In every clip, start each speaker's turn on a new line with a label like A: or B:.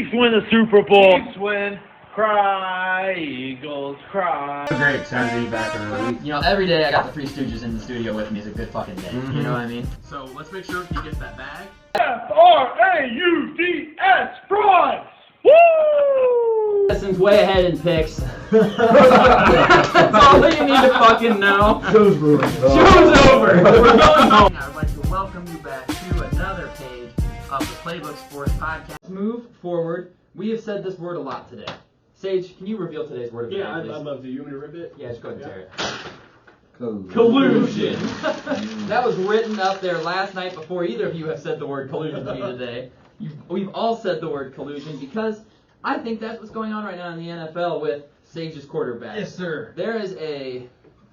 A: Chiefs win the Super Bowl.
B: Chiefs win. Cry, Eagles, cry.
C: Great, excited to be back in the league.
D: You know, every day I got the Three Stooges in the studio with me is a good fucking day.
C: Mm-hmm.
D: You know what I mean?
C: So let's make sure he gets that bag.
A: F-R-A-U-D-S, fries! Woo!
D: Justin's way ahead in picks. That's all that you need to fucking know.
C: Show's ruined.
D: Show's over. We're going home. I would like to welcome you back to another page of the Playbook Sports Podcast. Let's move forward. We have said this word a lot today. Sage, can you reveal today's word of the day,
C: Yeah,
D: please?
C: I'd love to. You want me to rip it?
D: Yeah, just go ahead and tear it.
C: Collusion.
D: That was written up there last night before either of you have said the word collusion to me today. We've all said the word collusion because I think that's what's going on right now in the NFL with Sage's quarterback.
C: Yes, sir.
D: There is a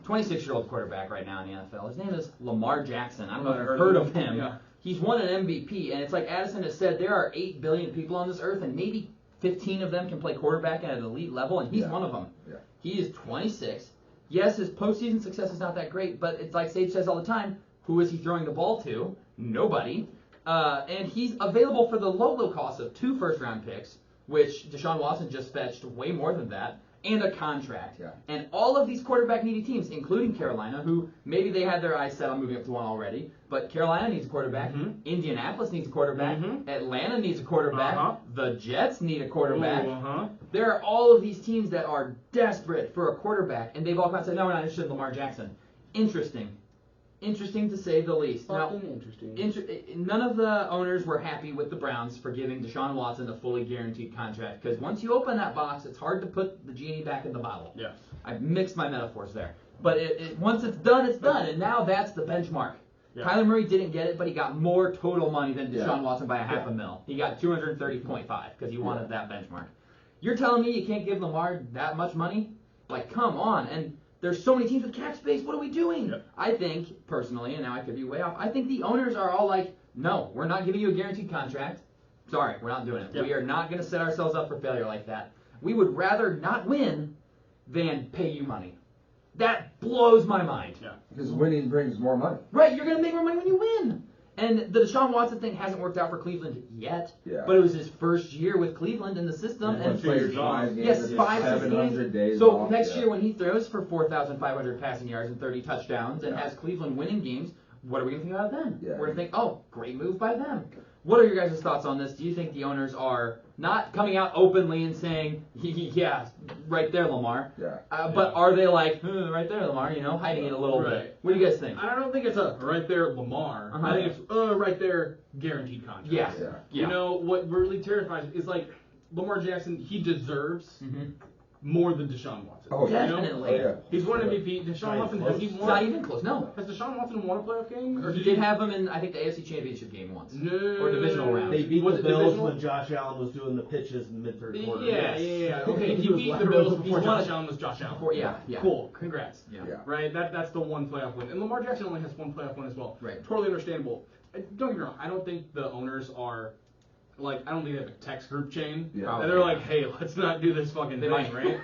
D: 26-year-old quarterback right now in the NFL. His name is Lamar Jackson. I don't know if you've heard of him.
C: Yeah.
D: He's won an MVP, and it's like Addison has said, there are 8 billion people on this earth, and maybe 15 of them can play quarterback at an elite level, and he's one of them.
E: Yeah.
D: He is 26. Yes, his postseason success is not that great, but it's like Sage says all the time, who is he throwing the ball to? Nobody. And he's available for the low cost of 2 first-round picks, which Deshaun Watson just fetched way more than that, and a contract.
E: Yeah.
D: And all of these quarterback-needy teams, including Carolina, who maybe they had their eyes set on moving up to 1 already, but Carolina needs a quarterback, Indianapolis needs a quarterback, Atlanta needs a quarterback, the Jets need a quarterback. There are all of these teams that are desperate for a quarterback, and they've all kind of said, no, we're not interested in Lamar Jackson. Interesting to say the least. None of the owners were happy with the Browns for giving Deshaun Watson a fully guaranteed contract, because once you open that box, it's hard to put the genie back in the bottle.
C: Yeah.
D: I've mixed my metaphors there. But once it's done, and now that's the benchmark.
C: Yeah.
D: Kyler Murray didn't get it, but he got more total money than Deshaun Watson by $500,000. He got 230.5 because he wanted that benchmark. You're telling me you can't give Lamar that much money? Like, come on. And there's so many teams with cap space. What are we doing?
C: Yep.
D: I think, personally, and now I could be way off, I think the owners are all like, no, we're not giving you a guaranteed contract. Sorry, we're not doing it.
C: Yep.
D: We are not going to set ourselves up for failure like that. We would rather not win than pay you money. That blows my mind.
C: Yeah.
E: Because winning brings more money.
D: Right, you're going to make more money when you win. And the Deshaun Watson thing hasn't worked out for Cleveland yet, but it was his first year with Cleveland in the system.
E: And played 5 games,
D: yes, 5
E: 700 days
D: So
E: off,
D: next year when he throws for 4,500 passing yards and 30 touchdowns and has Cleveland winning games, what are we going to think about then?
E: Yeah.
D: We're going to think, oh, great move by them. What are your guys' thoughts on this? Do you think the owners are not coming out openly and saying, yeah, right there, Lamar?
E: Yeah.
D: But are they like, right there, Lamar, hiding it a little bit? What do you guys think?
C: I don't think it's a right there Lamar. I think it's right there guaranteed contract.
D: Yeah.
C: You know, what really terrifies is like Lamar Jackson, he deserves more than Deshaun Watson.
E: Oh,
D: definitely.
E: You know?
C: He's won MVP. Deshaun Watson, has he won?
D: Not even close, no.
C: Has Deshaun Watson won a playoff game? Or
D: He did have them in, I think, the AFC Championship game once.
C: No.
D: Or divisional round.
F: They beat
C: Was
F: the
C: it
F: Bills
C: divisional?
F: when Josh Allen was doing the pitches in the mid-third quarter.
C: Yeah. Okay, he
F: He was
C: beat the
F: left
C: Bills
F: over
C: before
D: before.
C: Josh Allen was Josh Allen.
D: Before, yeah.
C: Cool. Congrats.
D: Yeah.
C: Right? That's the one playoff win. And Lamar Jackson only has 1 playoff win as well.
D: Right.
C: Totally understandable. Don't get me wrong. I don't think the owners are, I don't think they have a text group chain.
E: Yeah.
C: And they're like, hey, let's not do this fucking thing,
D: might.
C: right?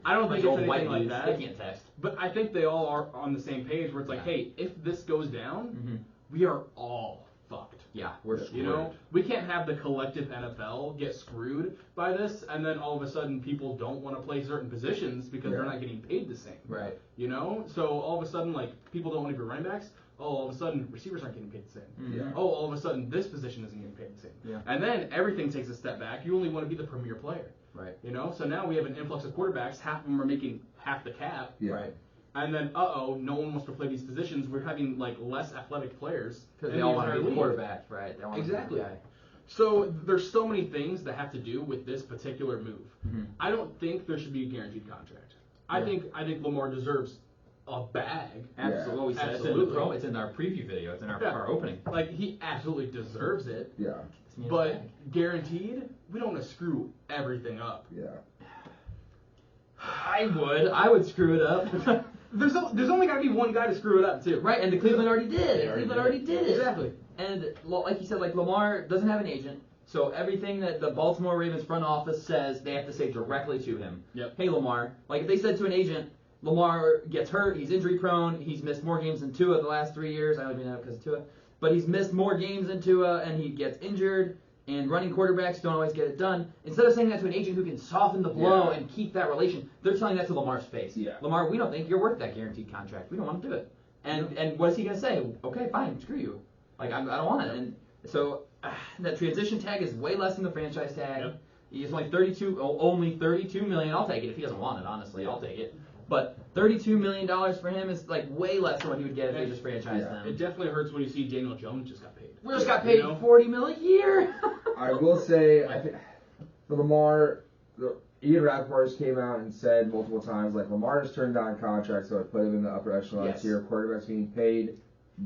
C: I don't think it's
D: old white
C: anything like
D: dudes,
C: that.
D: They can't text.
C: But I think they all are on the same page where it's like, hey, if this goes down, we are all fucked.
D: Yeah, we're screwed.
C: You know, we can't have the collective NFL get screwed by this, and then all of a sudden people don't want to play certain positions because they're not getting paid the same.
D: Right.
C: You know, so all of a sudden, people don't want to be running backs. Oh, all of a sudden, receivers aren't getting paid the same.
E: Yeah.
C: Oh, all of a sudden, this position isn't getting paid the same.
D: Yeah.
C: And then everything takes a step back. You only want to be the premier player.
D: Right.
C: You know, so now we have an influx of quarterbacks. Half of them are making half the cap.
E: Yeah.
D: Right.
C: And then, no one wants to play these positions. We're having less athletic players
D: Because
C: in
D: they
C: the
D: all want to
C: entire
D: be
C: league.
D: quarterbacks, right? They all want
C: Exactly.
D: To be the guy.
C: So there's so many things that have to do with this particular move. I don't think there should be a guaranteed contract. I think Lamar deserves a bag.
D: Absolutely. What we said.
C: Absolutely.
D: It's in our preview video. It's in our opening.
C: He absolutely deserves it.
E: Yeah.
C: But guaranteed, we don't want to screw everything up.
E: Yeah.
D: I would screw it up.
C: There's only got to be one guy to screw it up too.
D: Right, and the Cleveland already did. Cleveland already did it.
C: Exactly.
D: And like you said, Lamar doesn't have an agent, so everything that the Baltimore Ravens front office says, they have to say directly to him.
C: Yep.
D: Hey, Lamar. If they said to an agent, Lamar gets hurt, he's injury prone, he's missed more games than Tua the last 3 years. I only mean that because of Tua. But he's missed more games than Tua, and he gets injured, and running quarterbacks don't always get it done. Instead of saying that to an agent who can soften the blow and keep that relation, they're telling that to Lamar's face.
E: Yeah.
D: Lamar, we don't think you're worth that guaranteed contract. We don't want to do it. And what is he going to say? Okay, fine, screw you. Like, I don't want it. And so that transition tag is way less than the franchise tag.
B: Yep.
D: He's only $32 million. I'll take it if he doesn't want it. Honestly, I'll take it. But $32 million for him is like way less than what he would get if they just franchised him.
B: It definitely hurts when you see Daniel Jones just got paid.
D: We just got paid $40 million a year.
E: I will say, I think for Lamar, Ian Rappaport came out and said multiple times, like, Lamar has turned down contracts, so it put him in the upper echelon tier. Quarterbacks being paid,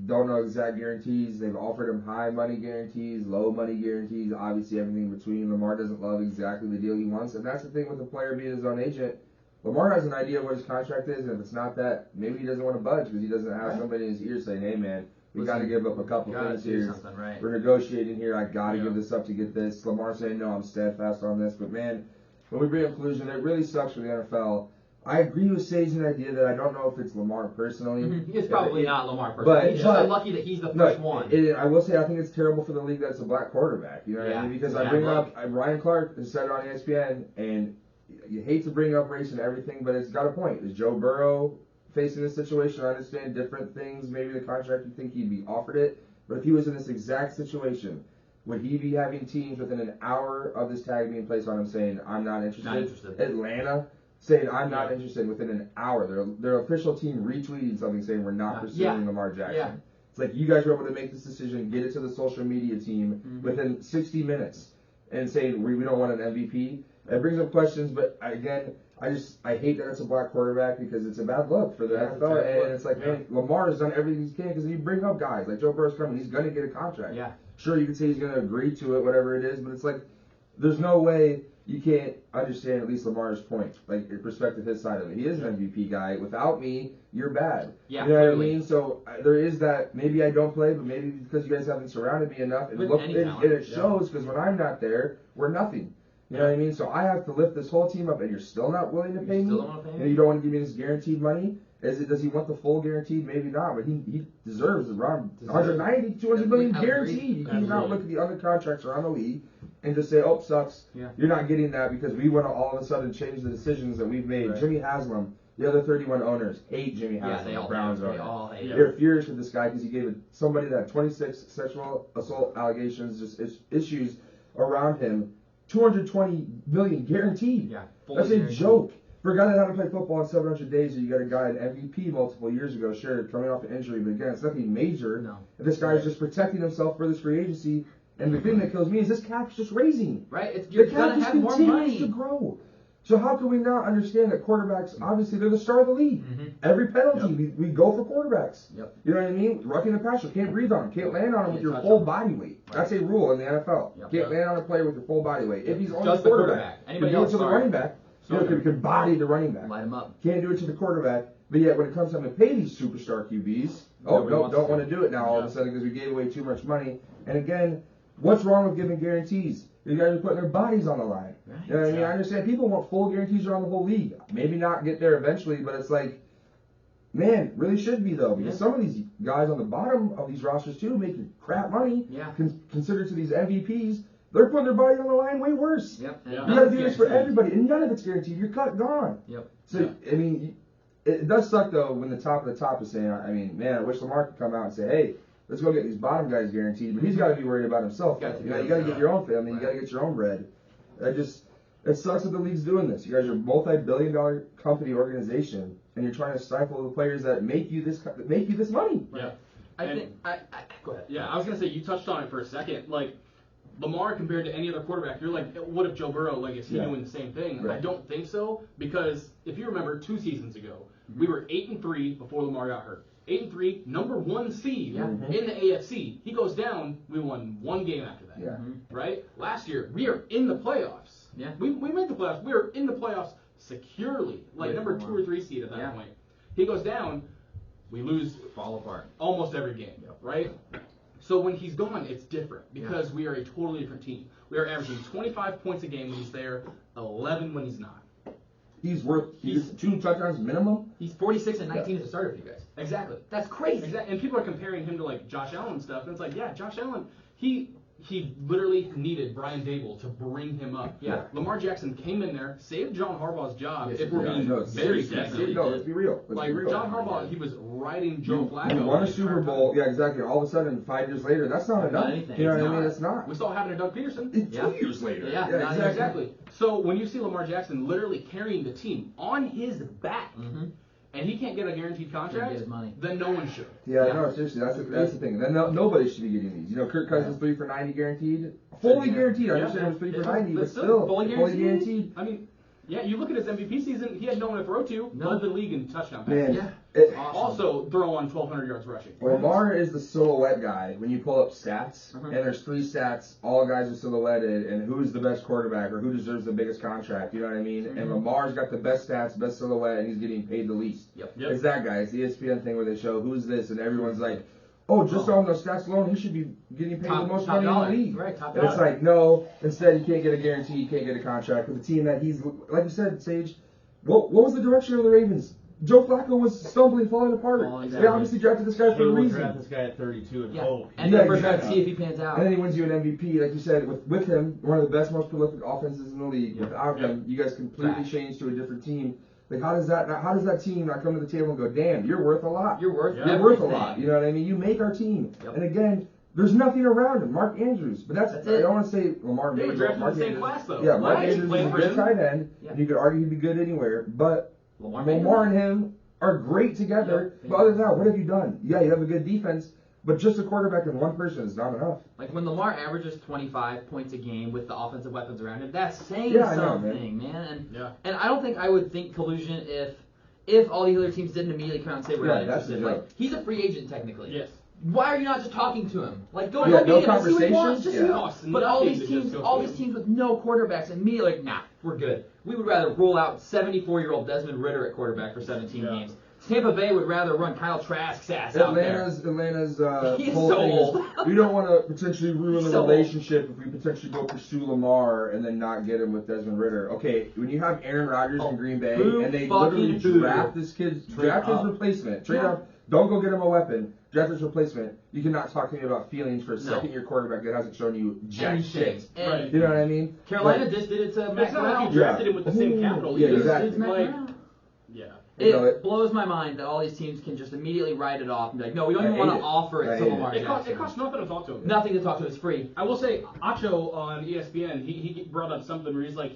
E: don't know exact guarantees. They've offered him high money guarantees, low money guarantees, obviously everything in between. Lamar doesn't love exactly the deal he wants, and that's the thing with the player being his own agent. Lamar has an idea of what his contract is, and if it's not that, maybe he doesn't want to budge because he doesn't have somebody in his ear saying, hey, man, we got to give up a couple things here.
D: Right.
E: We're negotiating here. I got to give this up to get this. Lamar saying, no, I'm steadfast on this. But, man, when we bring up collusion, it really sucks for the NFL. I agree with Sage's idea that I don't know if it's Lamar personally.
D: It's probably not Lamar personally. He's just lucky that he's the first one.
E: I will say I think it's terrible for the league that it's a black quarterback. You know what I mean? Because I bring up Ryan Clark has said it on ESPN, and you hate to bring up race and everything, but it's got a point. Is Joe Burrow facing this situation? I understand different things. Maybe the contract, you think he'd be offered it. But if he was in this exact situation, would he be having teams within an hour of this tag being placed on him saying, I'm not interested?
D: Not interested.
E: Atlanta saying, I'm not interested within an hour. Their official team retweeted something saying, we're not pursuing Lamar Jackson. Yeah. It's like you guys were able to make this decision, get it to the social media team within 60 minutes and saying, we don't want an MVP. It brings up questions, but again, I hate that it's a black quarterback because it's a bad look for the NFL. And it's like, man, Lamar has done everything he can because you bring up guys like Joe Burrow's coming, he's going to get a contract. Yeah. Sure, you could say he's going to agree to it, whatever it is, but it's like, there's no way you can't understand at least Lamar's point, like in perspective his side of it. He is an MVP guy. Without me, you're bad. Yeah, you know what I mean? So there is that. Maybe I don't play, but maybe because you guys haven't surrounded me enough, and it shows because when I'm not there, we're nothing. You know what I mean? So I have to lift this whole team up, and you're still not willing to pay me. And you don't want to give me this guaranteed money. Does he want the full guaranteed? Maybe not, but he deserves around 190, 200 million guaranteed. You cannot look at the other contracts around the league and just say, oh, sucks. Yeah. You're not getting that because we want to all of a sudden change the decisions that we've made. Right. Jimmy Haslam, the other 31 owners hate Jimmy Haslam, the Browns owner. They're furious with this guy because he gave somebody that 26 sexual assault allegations, just issues around him, 220 million guaranteed. Yeah, that's a joke. For a guy that had to play football in 700 days, you got a guy, an MVP multiple years ago, sure, coming off an injury, but again, it's nothing major. No. And this guy is just protecting himself for this free agency. And the thing that kills me is this cap's just raising. Right? You're going to have more money to grow. So how can we not understand that quarterbacks, obviously, they're the star of the league. Every penalty, we go for quarterbacks. Yep. You know what I mean? Rucking the passer, can't breathe on him, can't land on him with your full body weight. Right. That's a rule in the NFL. Yep. Can't land on a player with your full body weight. If he's on the quarterback. Anybody else to the running back. You can body the running back. Light him up. Can't do it to the quarterback. But yet, when it comes time to pay these superstar QBs, don't want to do it now all of a sudden because we gave away too much money. And again, what's wrong with giving guarantees? You guys are putting their bodies on the line. Right. You know what I mean? I understand people want full guarantees around the whole league. Maybe not get there eventually, but it's like, man, really should be though, because some of these guys on the bottom of these rosters too making crap money. Yeah. Considered to these MVPs. They're putting their body on the line way worse. Yep. Yeah. You got to do this for everybody, and none of it's guaranteed. You're gone. Yep. So, I mean, it does suck, though, when the top of the top is saying, I mean, man, I wish Lamar could come out and say, hey, let's go get these bottom guys guaranteed. But he's got to be worried about himself. You got to get your own family. You got to get your own bread. It sucks that the league's doing this. You guys are a multi-billion-dollar company organization, and you're trying to stifle the players that make you this money.
B: Yeah. Go ahead. Yeah, I was going to say, you touched on it for a second. Like, Lamar compared to any other quarterback, you're like, what if Joe Burrow, is he doing the same thing? Right. I don't think so, because if you remember 2 seasons ago, we were 8-3 before Lamar got hurt. 8-3, number 1 seed in the AFC. He goes down, we won 1 game after that. Yeah. Right? Last year, we are in the playoffs. Yeah. We made the playoffs. We were in the playoffs securely, number 2 or 3 seed at that point. He goes down, we lose, fall apart almost every game, right? So when he's gone, it's different because we are a totally different team. We are averaging 25 points a game when he's there, 11 when he's not.
E: He's worth 2 touchdowns minimum.
D: He's 46 and 19 as a starter for you guys.
B: Exactly.
D: That's crazy.
B: Exactly. And people are comparing him to Josh Allen and stuff, and it's like, yeah, Josh Allen, he he literally needed Brian Dable to bring him up.
D: Yeah.
B: Lamar Jackson came in there, saved John Harbaugh's job.
D: Yes,
B: if we're being very serious.
E: No, let's be real.
B: John Harbaugh, he was riding Joe Flacco.
E: You won a
B: the
E: Super
B: entire
E: Bowl,
B: time.
E: yeah, exactly. All of a sudden, 5 years later, that's not enough.
D: anything.
E: You know
D: It's
E: what I mean?
D: not.
E: It's not.
B: We saw it happen to Doug Peterson.
E: It's 2 years later.
D: Yeah,
B: Exactly. So when you see Lamar Jackson literally carrying the team on his back, and he can't get a guaranteed contract,
D: get his money.
B: then no one should.
E: Yeah, no, seriously, that's the thing. Then nobody should be getting these. You know, Kirk Cousins 3 for 90 guaranteed, fully guaranteed. I understand it was 3 for 90, but still
B: fully
E: guaranteed.
B: I mean, yeah, you look at his MVP season, he had no one to throw to. Led the league in touchdown passes.
E: Man,
B: Also throw on 1,200 yards rushing.
E: Lamar is the silhouette guy when you pull up stats, and there's 3 stats, all guys are silhouetted, and who's the best quarterback or who deserves the biggest contract, you know what I mean? And Lamar's got the best stats, best silhouette, and he's getting paid the least.
D: Yep.
E: It's that guy. It's the ESPN thing where they show who's this, and everyone's like, oh, just on those stats alone, he should be getting paid the most money in the league.
D: Right, top
E: And it's like, no, instead you can't get a guarantee, you can't get a contract with a team that he's, like you said, Sage, what was the direction of the Ravens? Joe Flacco was stumbling, falling apart. They obviously drafted this guy for a
F: We'll
E: reason.
F: draft this guy at 32 and hope.
D: And then first round to see if he pans out.
E: And then he wins you an MVP, like you said, with him, one of the best, most prolific offenses in the league. Without him, you guys completely changed to a different team. Like, how does that team not come to the table and go, damn, you're worth a lot.
D: You're worth
E: You're worth a lot. You know what I mean? You make our team.
D: Yep.
E: And again, there's nothing around him. Mark Andrews, but that's
D: it.
E: I don't want to say Lamar.
B: They were
E: Made,
B: drafted in
E: Mark
B: the same
E: Andrews,
B: class, though.
E: Yeah, Mark
B: Right?
E: Andrews is a great tight end.
D: Yeah.
E: And you could argue he'd be good anywhere, but
D: Lamar
E: and him are great together.
D: Yep.
E: But other than that, what have you done? Yeah, you have a good defense, but just a quarterback and one person is not enough.
D: Like when Lamar averages 25 points a game with the offensive weapons around him, that's saying
E: I know,
D: something, man. And I don't think I would think collusion if all the other teams didn't immediately come out and say we're not
E: that's
D: interested.
E: the joke.
D: Like he's a free agent technically.
B: Yes.
D: Why are you not just talking to him? Like go
E: Yeah,
D: meet
E: no
D: him and see what he wants.
E: conversations?
D: Just
E: Yeah.
D: see what he
B: Costs
D: wants. But all
B: nothing
D: these
B: to just
D: teams,
B: go
D: all
B: through
D: these
B: him.
D: teams with no quarterbacks, immediately like, nah, we're good. We would rather roll out 74-year-old Desmond Ritter at quarterback for 17 games. Tampa Bay would rather run Kyle Trask's ass out there.
E: Atlanta's
D: He's
E: whole
D: so
E: thing
D: old.
E: is we don't want to potentially ruin
D: He's
E: the
D: so old.
E: relationship if we potentially go pursue Lamar and then not get him with Desmond Ritter. Okay, when you have Aaron Rodgers in Green Bay and they literally draft this kid, draft his replacement, trade up, don't go get him a weapon, draft his replacement. You cannot talk to me about feelings for a second-year quarterback that hasn't shown you jack shit.
B: Right.
E: You know what I mean?
D: Carolina just did it to Matt
B: It's not like
D: Brown.
B: you drafted him with the same capital.
E: Yeah,
B: either.
E: exactly.
D: It's Matt
B: Like,
D: Brown.
B: yeah.
D: It blows my mind that all these teams can just immediately write it off and be like, no, we don't even want to offer it to Lamar Jackson.
B: It costs nothing to talk to him.
D: Nothing to talk to. It's free.
B: I will say, Acho on ESPN, he brought up something where he's like,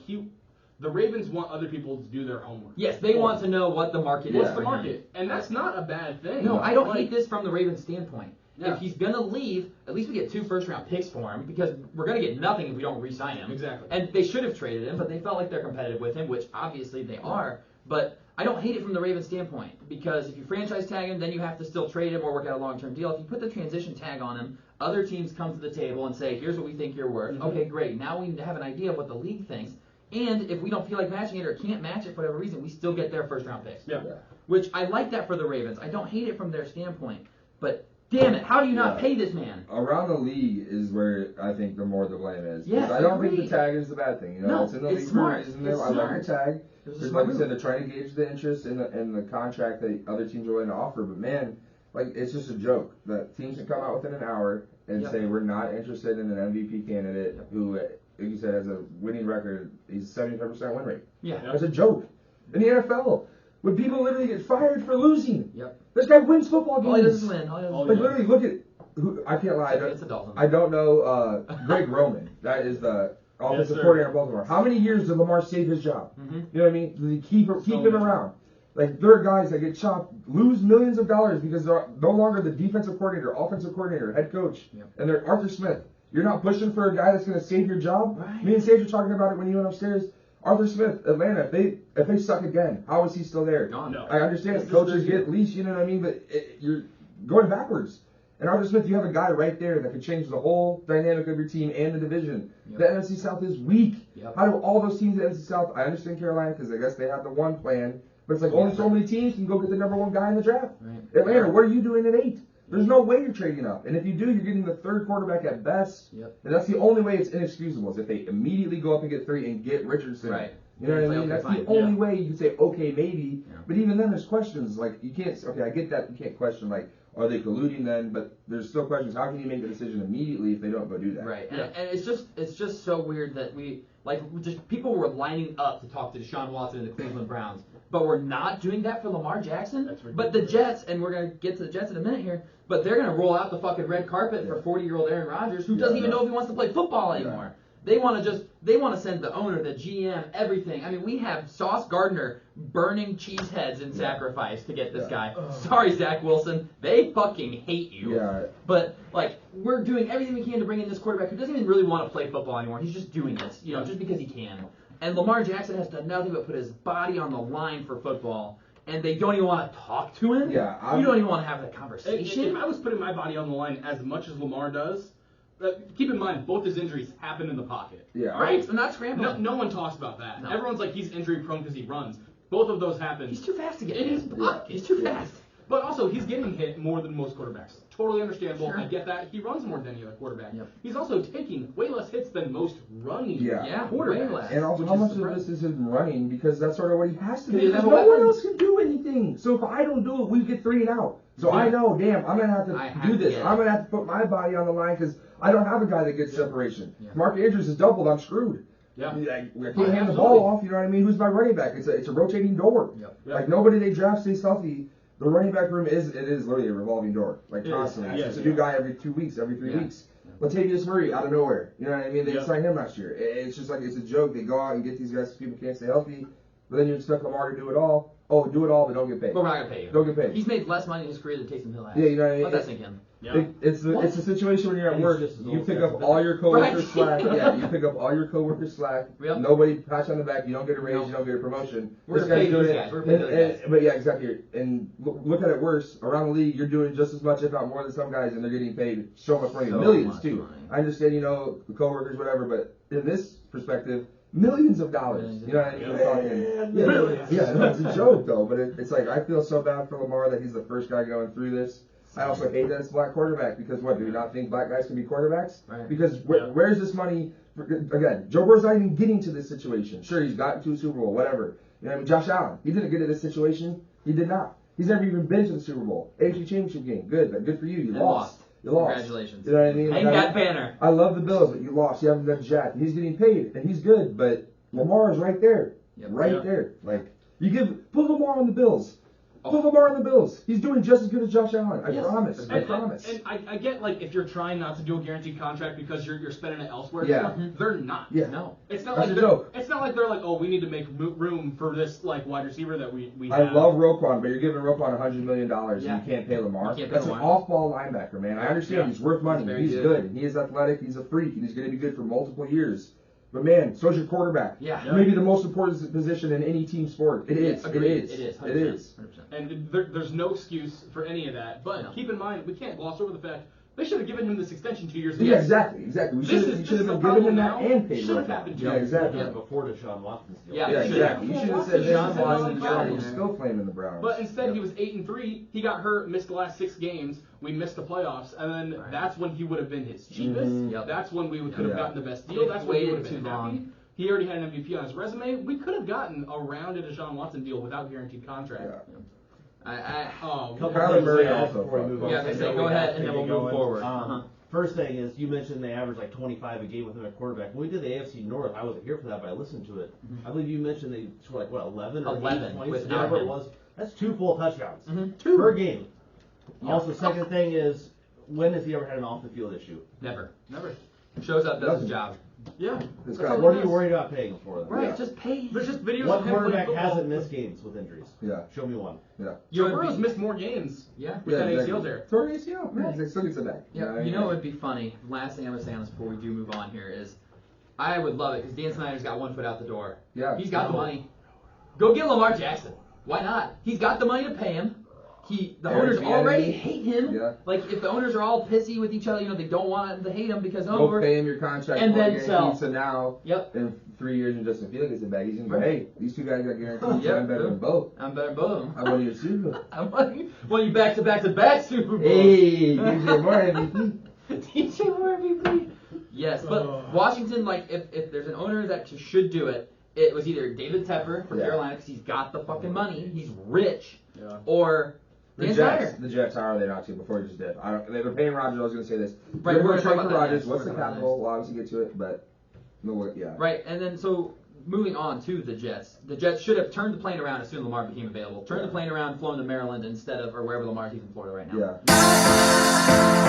B: the Ravens want other people to do their homework.
D: Yes, they want to know what the market is.
B: What's the
D: for him.
B: market? And that's not a bad thing.
D: No, I don't hate this from the Ravens' standpoint.
B: Yeah.
D: If he's going to leave, at least we get 2 first-round picks for him because we're going to get nothing if we don't re-sign him.
B: Exactly.
D: And they should have traded him, but they felt like they're competitive with him, which obviously they are. But I don't hate it from the Ravens' standpoint because if you franchise tag him, then you have to still trade him or work out a long-term deal. If you put the transition tag on him, other teams come to the table and say, here's what we think you're worth. Okay, great. Now we have an idea of what the league thinks. And if we don't feel like matching it or can't match it for whatever reason, we still get their first-round picks.
B: Yeah.
D: Which I like that for the Ravens. I don't hate it from their standpoint. But damn it, how do you not pay this man?
E: Around the league is where I think the more the blame is.
D: Yes,
E: I don't
D: agreed.
E: think the tag is the bad thing. You know,
D: No,
E: it's in the
D: it's
E: league
D: smart.
E: for a reason.
D: It's
E: I like
D: smart.
E: the tag.
D: It was a
E: Because
D: smart
E: like you said,
D: move.
E: they're trying to gauge the interest in the contract that other teams are willing to offer. But man, like it's just a joke that teams can come out within an hour and say we're not interested in an MVP candidate who, like you said, has a winning record. He's 75% win rate.
D: Yeah.
E: That's a joke. In the NFL, when people literally get fired for losing,
D: Yep.
E: this guy wins football games.
D: All he does is win. All he does is
E: Like
D: win.
E: literally, look at who I can't lie.
D: It's a Dolphin.
E: I don't know Greg Roman. That is the offensive
B: sir.
E: coordinator in Baltimore. How many years did Lamar save his job?
D: Mhm.
E: You know what I mean? Did he keep him
B: much.
E: around? Like there are guys that get chopped, lose millions of dollars because they're no longer the defensive coordinator, offensive coordinator, head coach, and they're Arthur Smith. You're not pushing for a guy that's going to save your job.
D: Right.
E: Me and Sage were talking about it when you went upstairs. Arthur Smith, Atlanta. If they suck again, how is he still there?
D: Gone.
B: No.
E: I understand
B: This is
E: coaches
B: their
E: get leash, you know what I mean, but you're going backwards. And Arthur Smith, you have a guy right there that could change the whole dynamic of your team and the division.
D: Yep.
E: The NFC South is weak.
D: Yep.
E: How do all those teams in the NFC South? I understand Carolina because I guess they have the one plan, but it's like only so many teams can go get the number 1 guy in the draft.
D: Right.
E: Atlanta, what are you doing at 8? There's no way you're trading up. And if you do, you're getting the 3rd quarterback at best.
D: Yep.
E: And that's the only way it's inexcusable is if they immediately go up and get 3 and get Richardson.
D: Right.
E: You know what I
D: It's
E: mean?
D: like,
E: That's
D: okay,
E: the
D: fine.
E: only way you can say, okay, maybe.
D: Yeah.
E: But even then, there's questions. Like, you can't, okay, I get that. You can't question, like, Are they colluding then? But there's still questions. How can you make the decision immediately if they don't go do that?
D: Right, and it's just so weird that people were lining up to talk to Deshaun Watson and the Cleveland Browns, but we're not doing that for Lamar Jackson. But the Jets, and we're gonna get to the Jets in a minute here, but they're gonna roll out the fucking red carpet for 40-year-old Aaron Rodgers, who doesn't even know if he wants to play football anymore. They want to send the owner, the GM, everything. I mean, we have Sauce Gardner burning cheese heads in sacrifice to get this guy. Sorry, Zach Wilson. They fucking hate you.
E: Yeah.
D: But, like, we're doing everything we can to bring in this quarterback who doesn't even really want to play football anymore. He's just doing this, just because he can. And Lamar Jackson has done nothing but put his body on the line for football. And they don't even want to talk to him?
E: Yeah.
D: You don't even want to have that conversation?
B: If I was putting my body on the line as much as Lamar does, keep in mind, both his injuries happen in the pocket.
E: Yeah.
D: Right? I'm not scrambling.
B: No one talks about that.
D: No.
B: Everyone's like, he's injury prone because he runs. Both of those happen.
D: He's too fast to get
B: in
D: hit.
B: his pocket.
D: He's too fast.
B: But also, he's getting hit more than most quarterbacks. Totally understandable.
D: Sure.
B: I get that. He runs more than any other quarterback.
D: Yep.
B: He's also taking way less hits than most running
D: Yeah,
B: quarterbacks.
D: way less.
E: And also,
B: which
E: how
B: is
E: much of
B: surprising.
E: this is him running? Because that's sort of what he has to do.
D: He doesn't
E: Because
D: have a
E: no one
D: weapon.
E: else can do anything. So if I don't do it, we get 3 and out. So I know, damn, I'm going to have
D: I
E: to
D: have
E: do
D: to
E: this.
D: get it.
E: I'm going to have to put my body on the line because I don't have a guy that gets separation.
D: Yeah.
E: Mark Andrews is doubled. I'm screwed.
B: Yeah.
E: I can't hand the
B: Absolutely.
E: ball off. You know what I mean? Who's my running back? It's a rotating door.
D: Yep.
E: Like nobody they draft stays healthy. The running back room is literally a revolving door, like
B: It is.
E: constantly.
B: Yes,
E: It's a new guy every 2 weeks, every 3 weeks. Latavius Murray out of nowhere. You know what I mean? They signed him last year. It's just like it's a joke. They go out and get these guys because people can't stay healthy, but then you expect Lamar to do it all. Oh, do it all, but don't get paid.
D: But we're not going to pay you.
E: Don't get paid.
D: He's made less money in his career than Taysom Hill has.
E: Yeah, you know what I mean?
D: Let that sink in.
B: Yeah.
E: It's a situation when you're at
F: And
E: work,
F: it's just as
E: you
F: old
E: pick
F: as
E: up
F: the
E: all your coworkers'
D: Right.
E: slack. Yeah, you pick up all your coworkers' slack.
D: Yep.
E: Nobody pats you on the back. You don't get a raise.
D: Nope.
E: You don't get a promotion.
D: We're
E: This
D: gonna
E: guy's
D: pay
E: doing
D: these
E: it.
D: guys. We're gonna pay those guys.
E: But yeah, exactly. And look at it worse. Around the league, you're doing just as much, if not more, than some guys, and they're getting paid so much money,
D: So
E: millions
D: much
E: too.
D: money.
E: I understand, the coworkers, whatever, but in this perspective, millions of dollars.
D: Millions.
E: You know what I mean? We're talking.
F: Millions.
E: Yeah, no, it's a joke though. But it's like I feel so bad for Lamar that he's the first guy going through this. I also hate that it's black quarterback because what? Do we not think black guys can be quarterbacks?
D: Right.
E: Because where's this money? Again, Joe Burrow's not even getting to this situation. Sure, he's gotten to a Super Bowl, whatever. You know what I mean? Josh Allen, he didn't get to this situation. He did not. He's never even been to the Super Bowl. AFC Championship game, good, but good for you. You
D: And
E: lost. You lost.
D: Congratulations.
E: You know what I mean?
D: Hang
E: Like,
D: that banner.
E: I love the Bills, but you lost. You haven't done jack. And he's getting paid, and he's good, but Lamar is right there.
D: Yep.
E: Right there. Like, put Lamar on the Bills. Put Lamar on the Bills. He's doing just as good as Josh Allen. I promise. I promise.
B: And I get, like, if you're trying not to do a guaranteed contract because you're spending it elsewhere,
E: Yeah.
B: they're not.
E: Yeah.
D: No.
B: It's not
E: That's
B: like
E: a joke.
B: it's not like they're like, oh, we need to make room for this like wide receiver that we
E: I
B: have.
E: love Roquan, but you're giving Roquan $100 million
D: Yeah.
E: and you can't pay Lamar.
D: You can't pay
E: That's
D: Lamar.
E: an off-ball linebacker, man. I understand
B: Yeah.
E: he's worth money.
D: He's very
E: He's
D: good.
E: good. And he is athletic. He's a freak. And he's going to be good for multiple years. But man, so's your quarterback.
D: Yeah.
E: Maybe the most important position in any team sport. It is. It
D: Agreed.
E: is.
D: It is. 100%.
E: It is.
D: 100%.
B: And there's no excuse for any of that. But
D: No.
B: keep in mind, we can't gloss over the fact they should have given him this extension 2 years ago.
E: Yeah, exactly. We
B: This
E: should
B: is-
E: have
B: this is
E: been
B: the
E: giving him
B: problem
E: that
B: now.
E: and paid
B: Should have
E: Roquan.
B: happened
E: Yeah,
B: to-
E: exactly.
F: Yeah, before Deshaun Watson's deal.
D: Yeah.
E: Yeah,
D: Should
E: exactly.
D: have.
E: You should have
B: Watson
E: said
B: should
E: Deshaun
B: have
E: Watson
B: been
E: and
B: on
E: you're
B: fire.
E: still playing in the Browns.
B: But instead,
E: Yep.
B: he was 8-3. He got hurt, missed the last 6 games. We missed the playoffs, and then
D: Right.
B: that's when he would have been his cheapest.
D: Yep.
B: That's when we could have
E: Yeah.
B: gotten the best deal.
D: If
B: That's
D: we
B: when he
D: waited
B: would have been
D: too
B: happy.
D: long.
B: He already had an MVP on his resume. We could have gotten around a Deshaun Watson deal without guaranteed contract.
E: Yeah.
F: Couple
E: Kyler
F: things
E: Murray
F: to add
E: also
F: before we
E: fucked
F: move
E: up.
F: on.
D: Yeah, they say go ahead and then we'll move forward.
F: First thing is, you mentioned they average like 25 a game within a quarterback. When we did the AFC North, I wasn't here for that, but I listened to it. I believe you mentioned they scored like, what, 11 or
D: 11
F: 8 points?
D: without
F: Whatever it
D: him.
F: was. That's 2 full touchdowns
D: Two.
F: per game.
D: Yeah.
F: Also, second thing is, when has he ever had an off-the-field issue?
D: Never.
B: Never.
D: Shows up, does his job.
B: Yeah.
E: This
B: That's
E: guy-
B: all
F: What
B: he
F: are you
B: does.
F: worried about paying him for? Then?
D: Right,
E: Yeah.
D: just pay.
B: There's just videos
F: What
B: of him playing
F: quarterback
B: football.
F: hasn't missed games with injuries?
E: Yeah.
F: Show me one.
E: Yeah.
B: Joe
D: You would
B: Burrow's
D: be-
B: missed more games
D: Yeah.
B: with that ACL there.
E: Throw an ACL. Yeah, they still gets it back.
D: Yeah, you know what would be funny? Last thing I'm going to say on this before we do move on here is I would love it because Dan Snyder's got one foot out the door.
E: Yeah.
D: He's got the money. Go get Lamar Jackson. Why not? He's got the money to pay him. The owners already hate him.
E: Yeah.
D: Like, if the owners are all pissy with each other, they don't want them to hate him because,
E: Go
D: we're...
E: pay him your contract
D: and
E: for
D: then
E: guaranteed,
D: sell.
E: so now
D: Yep.
E: in 3 years and Justin Fields gets it back. He's gonna go,
D: Right.
E: hey, these 2 guys got guaranteed.
D: Yep.
E: I'm better than both.
D: I'm better than both of
E: I
D: them.
E: won your Super Bowl.
D: I want you back-to-back Super Bowls.
E: Hey, DJ Moore MVP.
D: DJ Moore MVP. Yes, but Washington, like, if there's an owner that should do it, it was either David Tepper for
E: Yeah.
D: Carolina because he's got the fucking money, he's rich,
B: Yeah.
D: or
E: The Jets, how are they not to? Before you just did. They're paying Rodgers. I was going to say this.
D: Right,
E: They're
D: we're
E: going to
D: gonna
E: trade
D: talk
E: for
D: about that
E: Rodgers.
D: next.
E: What's the
D: We're gonna talk about
E: capital? We'll obviously get to it, but yeah.
D: Right, and then so moving on to the Jets. The Jets should have turned the plane around as soon as Lamar became available. Turned the plane around, flown to Maryland instead of, or wherever Lamar's, he's in Florida right now.
E: Yeah.